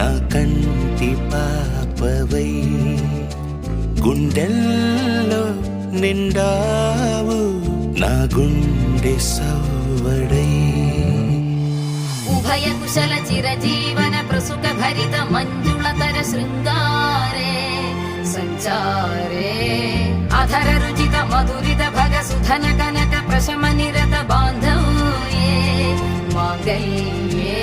నా కంటి పాపవై గుండెల్లో నిండావు నా గుండె సవ్వడై ఉభయ కుశల చిరజీవన ప్రసుక భరిత మంజుళతర శృంగారే సంచారే అధర రుచిత మధురిత భగ సుధన కనక ప్రశమ నిరత బాంధవ్యే మాంగళ్యే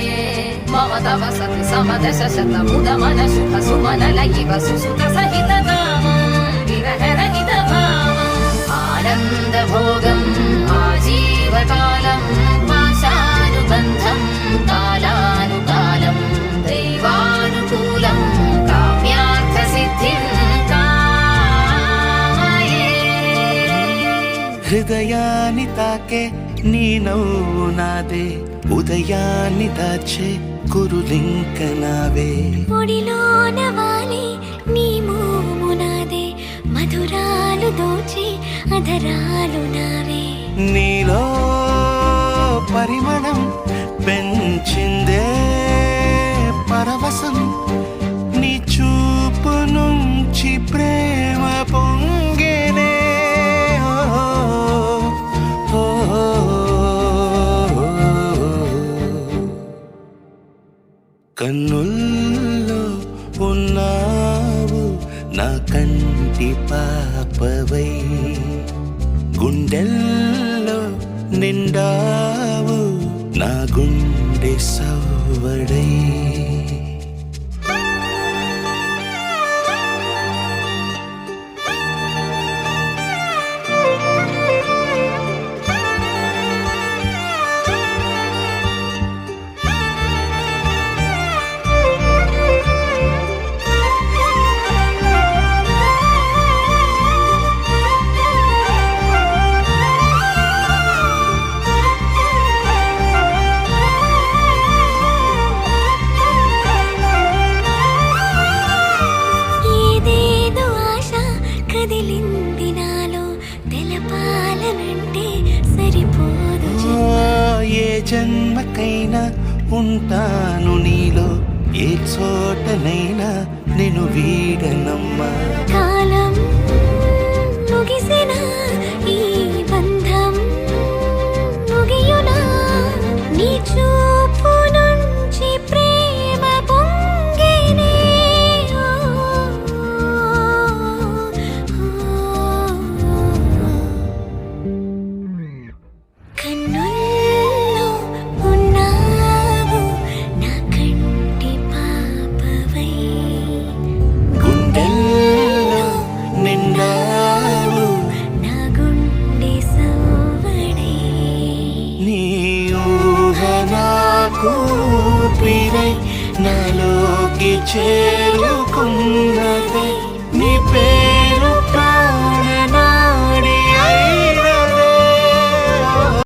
మమ తవ సతి సమదశ శత ముదమన శుభ సుమనల ఇవ సుసుత సహిత కామం విరహ రహిత భావం ఆనంద భోగం ఆజీవకాలం పాశానుబంధం కాలానుకాలం దైవానుకూలం కామ్యార్థ సిద్ధిం కామయే. హృదయాన్ని తాకే నీ నవ్వు నాదే ఉదయాన్ని దాచే కురులింక నావే ఒడిలోన వాలి నీ మోము నాదే మధురాలు దోచి అధరాలు నావే నీలో పరిమళం పెంచిందే పరవశం నీ చూపు నుంచి ప్రేమ పొంగేనే కన్నుల్లో ఉన్నావు నా కంటి పాపవై గుండెల్లో నిండావు నా గుండె సవ్వడై జన్మకైనా ఉంటాను నీలో ఏ చోటనైనా నేను వీడనమ్మా కాలం ముగిసిన ఈ బంధం ముగియునా నీ చూపు నుంచి ప్రేమ పొంగేనే కన్నుల్లో ఉన్నావు నా కంటి పాపవై గుండెల్లో నిండావు నా గుండె సవ్వడై నీ ఊహ నాకు ప్రిరై నాలోకి చే